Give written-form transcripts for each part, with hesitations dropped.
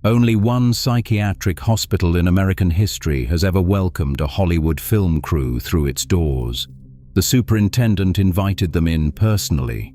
Only one psychiatric hospital in American history has ever welcomed a Hollywood film crew through its doors. The superintendent invited them in personally.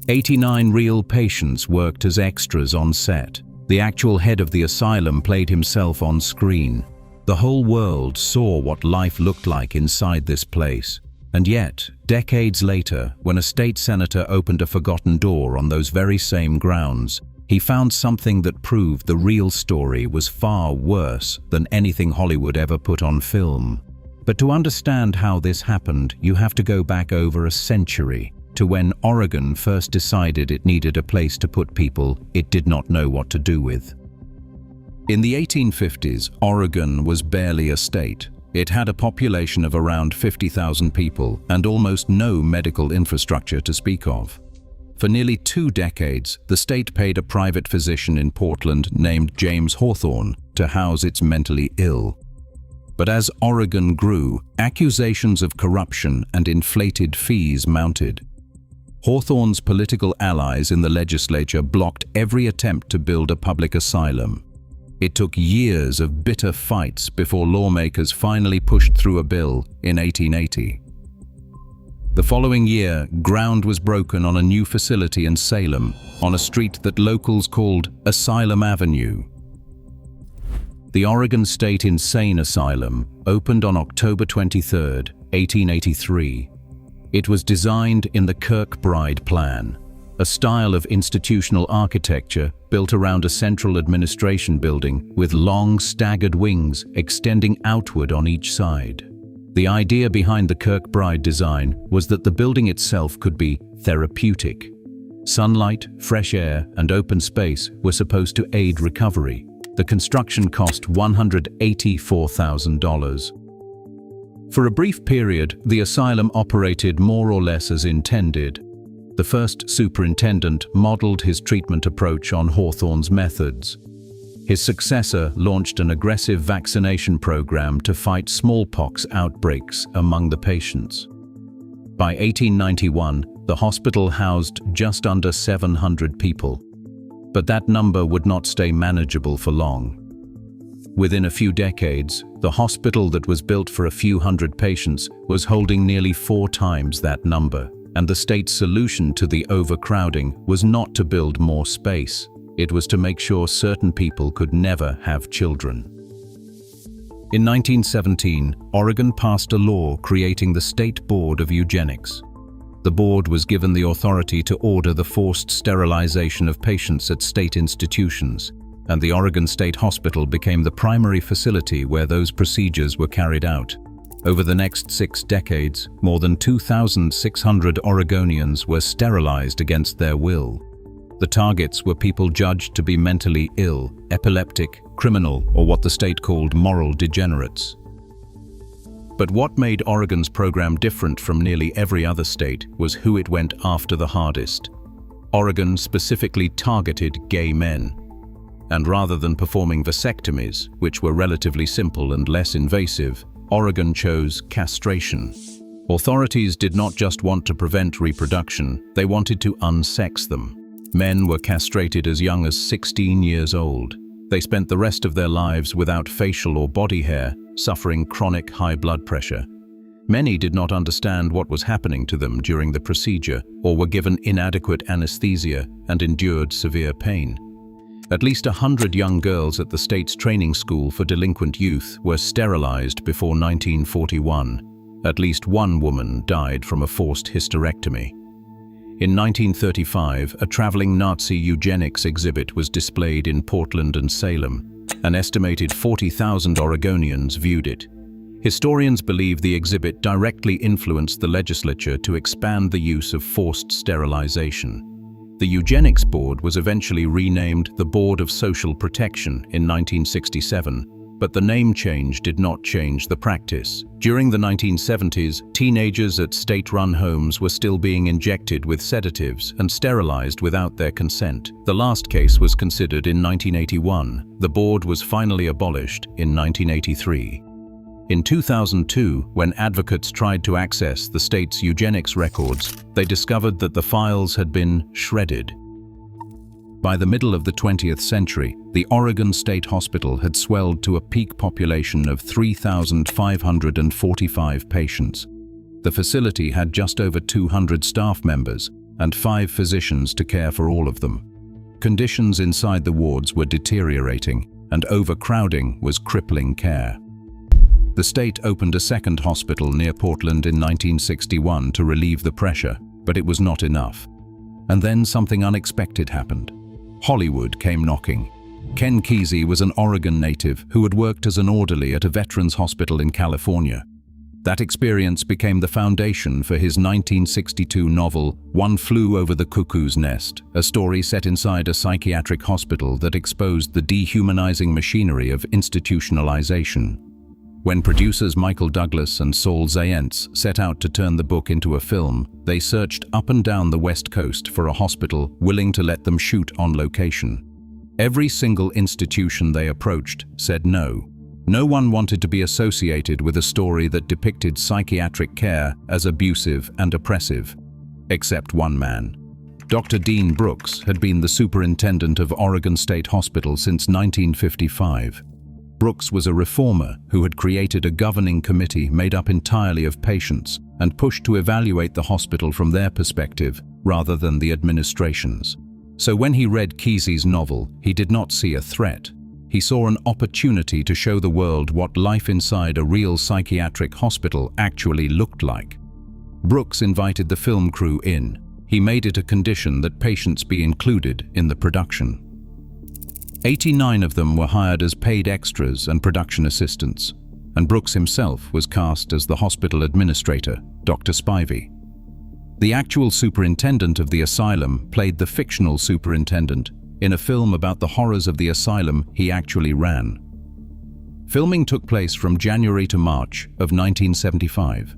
89 real patients worked as extras on set. The actual head of the asylum played himself on screen. The whole world saw what life looked like inside this place. And yet, decades later, when a state senator opened a forgotten door on those very same grounds, he found something that proved the real story was far worse than anything Hollywood ever put on film. But to understand how this happened, you have to go back over a century, to when Oregon first decided it needed a place to put people it did not know what to do with. In the 1850s, Oregon was barely a state. It had a population of around 50,000 people and almost no medical infrastructure to speak of. For nearly 2 decades, the state paid a private physician in Portland named James Hawthorne to house its mentally ill. But as Oregon grew, accusations of corruption and inflated fees mounted. Hawthorne's political allies in the legislature blocked every attempt to build a public asylum. It took years of bitter fights before lawmakers finally pushed through a bill in 1880. The following year, ground was broken on a new facility in Salem, on a street that locals called Asylum Avenue. The Oregon State Insane Asylum opened on October 23, 1883. It was designed in the Kirkbride Plan, a style of institutional architecture built around a central administration building with long, staggered wings extending outward on each side. The idea behind the Kirkbride design was that the building itself could be therapeutic. Sunlight, fresh air, and open space were supposed to aid recovery. The construction cost $184,000. For a brief period, the asylum operated more or less as intended. The first superintendent modeled his treatment approach on Hawthorne's methods. His successor launched an aggressive vaccination program to fight smallpox outbreaks among the patients. By 1891, the hospital housed just under 700 people. But that number would not stay manageable for long. Within a few decades, the hospital that was built for a few hundred patients was holding nearly 4 times that number, and the state's solution to the overcrowding was not to build more space. It was to make sure certain people could never have children. In 1917, Oregon passed a law creating the State Board of Eugenics. The board was given the authority to order the forced sterilization of patients at state institutions, and the Oregon State Hospital became the primary facility where those procedures were carried out. Over the next 6 decades, more than 2,600 Oregonians were sterilized against their will. The targets were people judged to be mentally ill, epileptic, criminal, or what the state called moral degenerates. But what made Oregon's program different from nearly every other state was who it went after the hardest. Oregon specifically targeted gay men. And rather than performing vasectomies, which were relatively simple and less invasive, Oregon chose castration. Authorities did not just want to prevent reproduction, they wanted to unsex them. Men were castrated as young as 16 years old. They spent the rest of their lives without facial or body hair, suffering chronic high blood pressure. Many did not understand what was happening to them during the procedure, or were given inadequate anesthesia and endured severe pain. At least 100 young girls at the state's training school for delinquent youth were sterilized before 1941. At least one woman died from a forced hysterectomy. In 1935, a traveling Nazi eugenics exhibit was displayed in Portland and Salem. An estimated 40,000 Oregonians viewed it. Historians believe the exhibit directly influenced the legislature to expand the use of forced sterilization. The Eugenics Board was eventually renamed the Board of Social Protection in 1967, but the name change did not change the practice. During the 1970s, teenagers at state-run homes were still being injected with sedatives and sterilized without their consent. The last case was considered in 1981. The board was finally abolished in 1983. In 2002, when advocates tried to access the state's eugenics records, they discovered that the files had been shredded. By the middle of the 20th century, the Oregon State Hospital had swelled to a peak population of 3,545 patients. The facility had just over 200 staff members and 5 physicians to care for all of them. Conditions inside the wards were deteriorating, and overcrowding was crippling care. The state opened a second hospital near Portland in 1961 to relieve the pressure, but it was not enough. And then something unexpected happened. Hollywood came knocking. Ken Kesey was an Oregon native who had worked as an orderly at a veterans hospital in California. That experience became the foundation for his 1962 novel, One Flew Over the Cuckoo's Nest, a story set inside a psychiatric hospital that exposed the dehumanizing machinery of institutionalization. When producers Michael Douglas and Saul Zaentz set out to turn the book into a film, they searched up and down the West Coast for a hospital willing to let them shoot on location. Every single institution they approached said no. No one wanted to be associated with a story that depicted psychiatric care as abusive and oppressive. Except one man. Dr. Dean Brooks had been the superintendent of Oregon State Hospital since 1955. Brooks was a reformer who had created a governing committee made up entirely of patients and pushed to evaluate the hospital from their perspective rather than the administration's. So when he read Kesey's novel, he did not see a threat. He saw an opportunity to show the world what life inside a real psychiatric hospital actually looked like. Brooks invited the film crew in. He made it a condition that patients be included in the production. 89 of them were hired as paid extras and production assistants, and Brooks himself was cast as the hospital administrator, Dr. Spivey. The actual superintendent of the asylum played the fictional superintendent in a film about the horrors of the asylum he actually ran. Filming took place from January to March of 1975.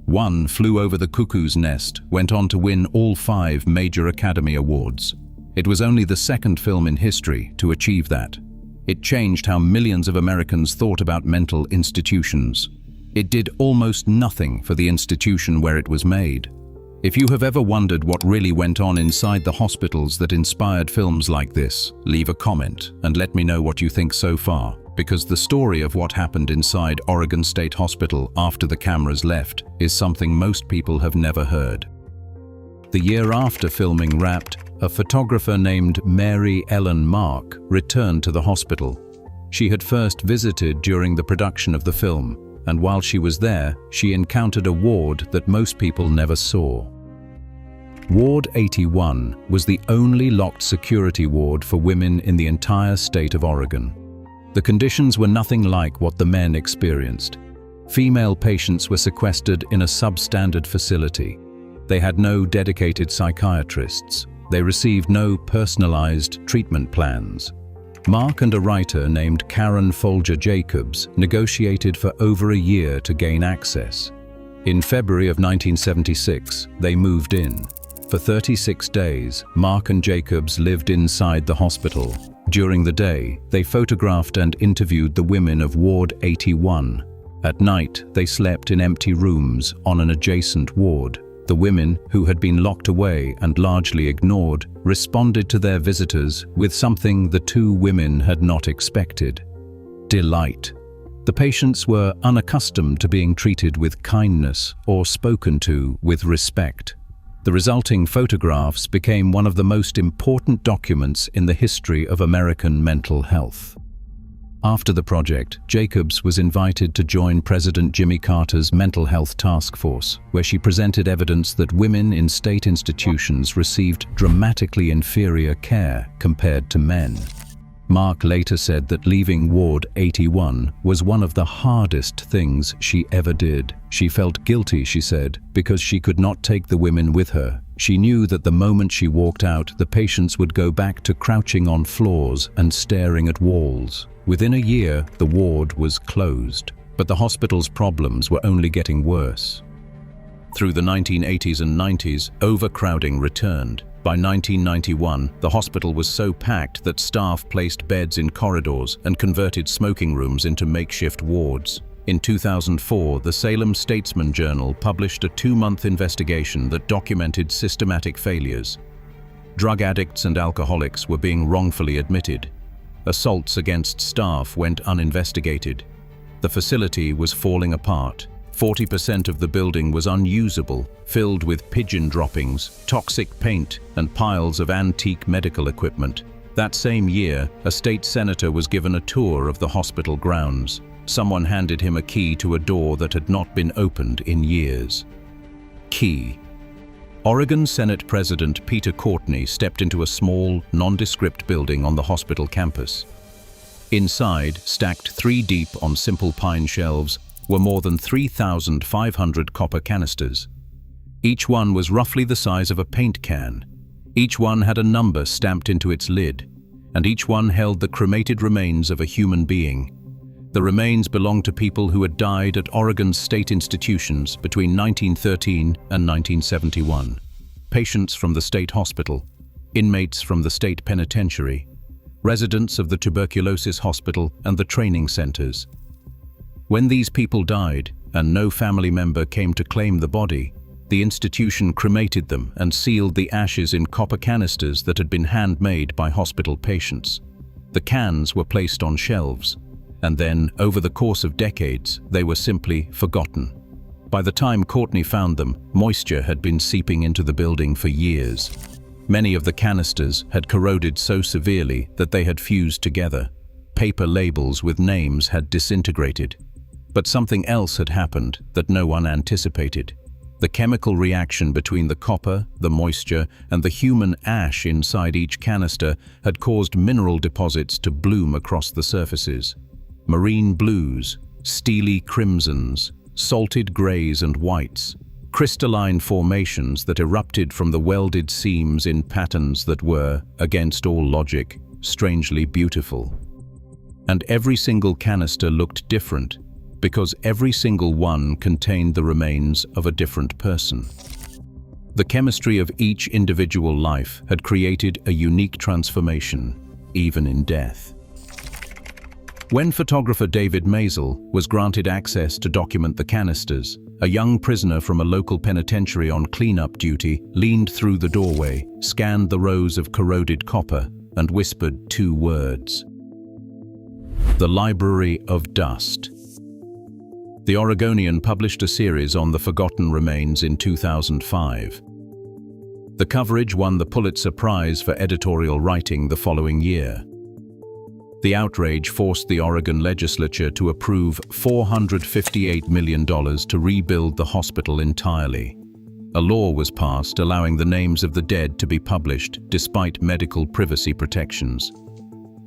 One Flew Over the Cuckoo's Nest went on to win all 5 major Academy Awards. It was only the second film in history to achieve that. It changed how millions of Americans thought about mental institutions. It did almost nothing for the institution where it was made. If you have ever wondered what really went on inside the hospitals that inspired films like this, leave a comment and let me know what you think so far, because the story of what happened inside Oregon State Hospital after the cameras left is something most people have never heard. The year after filming wrapped, a photographer named Mary Ellen Mark returned to the hospital. She had first visited during the production of the film, and while she was there, she encountered a ward that most people never saw. Ward 81 was the only locked security ward for women in the entire state of Oregon. The conditions were nothing like what the men experienced. Female patients were sequestered in a substandard facility. They had no dedicated psychiatrists. They received no personalized treatment plans. Mark and a writer named Karen Folger Jacobs negotiated for over a year to gain access. In February of 1976, they moved in. For 36 days, Mark and Jacobs lived inside the hospital. During the day, they photographed and interviewed the women of Ward 81. At night, they slept in empty rooms on an adjacent ward. The women, who had been locked away and largely ignored, responded to their visitors with something the 2 women had not expected: delight. The patients were unaccustomed to being treated with kindness or spoken to with respect. The resulting photographs became one of the most important documents in the history of American mental health. After the project, Jacobs was invited to join President Jimmy Carter's Mental Health Task Force, where she presented evidence that women in state institutions received dramatically inferior care compared to men. Mark later said that leaving Ward 81 was one of the hardest things she ever did. She felt guilty, she said, because she could not take the women with her. She knew that the moment she walked out, the patients would go back to crouching on floors and staring at walls. Within a year, the ward was closed, but the hospital's problems were only getting worse. Through the 1980s and 90s, overcrowding returned. By 1991, the hospital was so packed that staff placed beds in corridors and converted smoking rooms into makeshift wards. In 2004, the Salem Statesman Journal published a 2-month investigation that documented systematic failures. Drug addicts and alcoholics were being wrongfully admitted. Assaults against staff went uninvestigated. The facility was falling apart. 40% of the building was unusable, filled with pigeon droppings, toxic paint, and piles of antique medical equipment. That same year, a state senator was given a tour of the hospital grounds. Someone handed him a key to a door that had not been opened in years. Key. Oregon Senate President Peter Courtney stepped into a small, nondescript building on the hospital campus. Inside, stacked 3 deep on simple pine shelves, were more than 3,500 copper canisters. Each one was roughly the size of a paint can. Each one had a number stamped into its lid, and each one held the cremated remains of a human being. The remains belonged to people who had died at Oregon State institutions between 1913 and 1971. Patients from the state hospital, inmates from the state penitentiary, residents of the tuberculosis hospital and the training centers. When these people died and no family member came to claim the body, the institution cremated them and sealed the ashes in copper canisters that had been handmade by hospital patients. The cans were placed on shelves, and then, over the course of decades, they were simply forgotten. By the time Courtney found them, moisture had been seeping into the building for years. Many of the canisters had corroded so severely that they had fused together. Paper labels with names had disintegrated. But something else had happened that no one anticipated. The chemical reaction between the copper, the moisture, and the human ash inside each canister had caused mineral deposits to bloom across the surfaces. Marine blues, steely crimsons, salted grays and whites, crystalline formations that erupted from the welded seams in patterns that were, against all logic, strangely beautiful. And every single canister looked different, because every single one contained the remains of a different person. The chemistry of each individual life had created a unique transformation, even in death. When photographer David Maisel was granted access to document the canisters, a young prisoner from a local penitentiary on cleanup duty leaned through the doorway, scanned the rows of corroded copper, and whispered 2 words. The Library of Dust. The Oregonian published a series on the forgotten remains in 2005. The coverage won the Pulitzer Prize for editorial writing the following year. The outrage forced the Oregon legislature to approve $458 million to rebuild the hospital entirely. A law was passed allowing the names of the dead to be published despite medical privacy protections.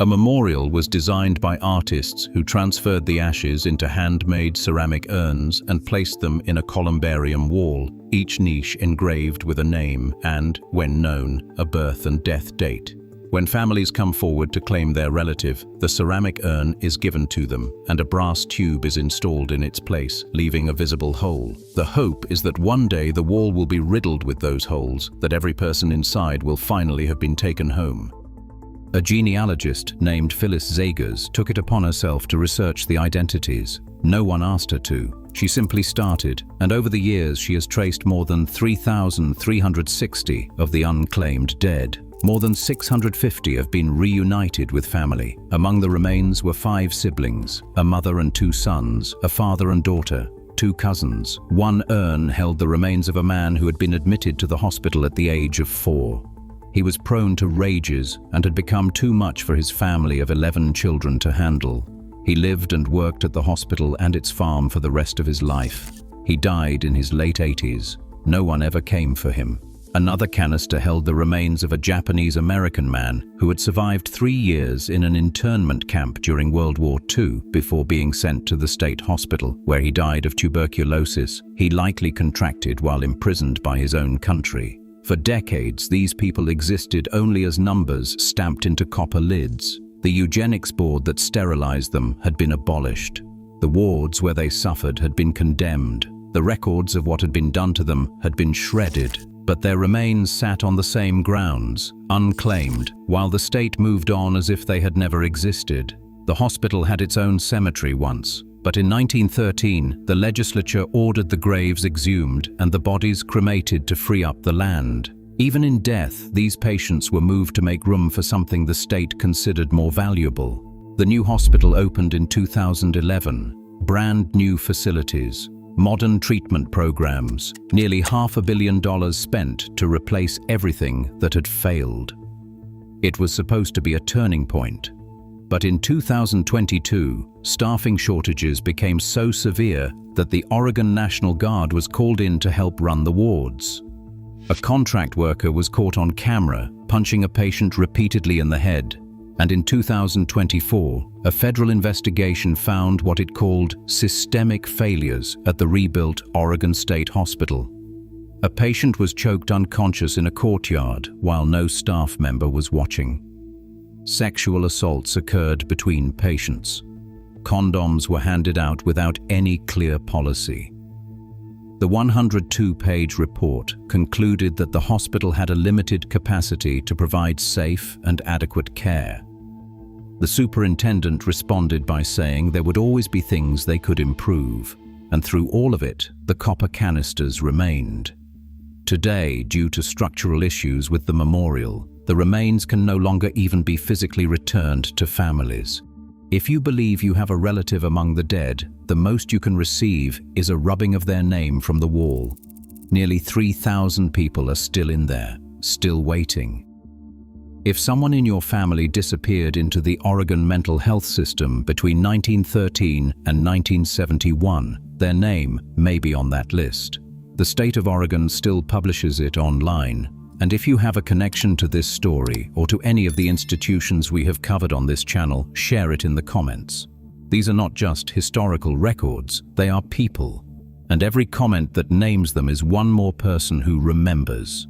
A memorial was designed by artists who transferred the ashes into handmade ceramic urns and placed them in a columbarium wall, each niche engraved with a name and, when known, a birth and death date. When families come forward to claim their relative, the ceramic urn is given to them, and a brass tube is installed in its place, leaving a visible hole. The hope is that one day the wall will be riddled with those holes, that every person inside will finally have been taken home. A genealogist named Phyllis Zagers took it upon herself to research the identities. No one asked her to. She simply started, and over the years she has traced more than 3,360 of the unclaimed dead. More than 650 have been reunited with family. Among the remains were 5 siblings, a mother and 2 sons, a father and daughter, 2 cousins. One urn held the remains of a man who had been admitted to the hospital at the age of 4. He was prone to rages and had become too much for his family of 11 children to handle. He lived and worked at the hospital and its farm for the rest of his life. He died in his late 80s. No one ever came for him. Another canister held the remains of a Japanese-American man who had survived 3 years in an internment camp during World War II before being sent to the state hospital, where he died of tuberculosis he likely contracted while imprisoned by his own country. For decades, these people existed only as numbers stamped into copper lids. The eugenics board that sterilized them had been abolished. The wards where they suffered had been condemned. The records of what had been done to them had been shredded. But their remains sat on the same grounds, unclaimed, while the state moved on as if they had never existed. The hospital had its own cemetery once, but in 1913, the legislature ordered the graves exhumed and the bodies cremated to free up the land. Even in death, these patients were moved to make room for something the state considered more valuable. The new hospital opened in 2011. Brand new facilities, modern treatment programs, nearly $500 million spent to replace everything that had failed. It was supposed to be a turning point. But in 2022, staffing shortages became so severe that the Oregon National Guard was called in to help run the wards. A contract worker was caught on camera punching a patient repeatedly in the head, and in 2024, a federal investigation found what it called systemic failures at the rebuilt Oregon State Hospital. A patient was choked unconscious in a courtyard while no staff member was watching. Sexual assaults occurred between patients. Condoms were handed out without any clear policy. The 102-page report concluded that the hospital had a limited capacity to provide safe and adequate care. The superintendent responded by saying there would always be things they could improve, and through all of it, the copper canisters remained. Today, due to structural issues with the memorial, the remains can no longer even be physically returned to families. If you believe you have a relative among the dead, the most you can receive is a rubbing of their name from the wall. Nearly 3,000 people are still in there, still waiting. If someone in your family disappeared into the Oregon mental health system between 1913 and 1971, their name may be on that list. The state of Oregon still publishes it online. And if you have a connection to this story or to any of the institutions we have covered on this channel, share it in the comments. These are not just historical records, they are people. And every comment that names them is one more person who remembers.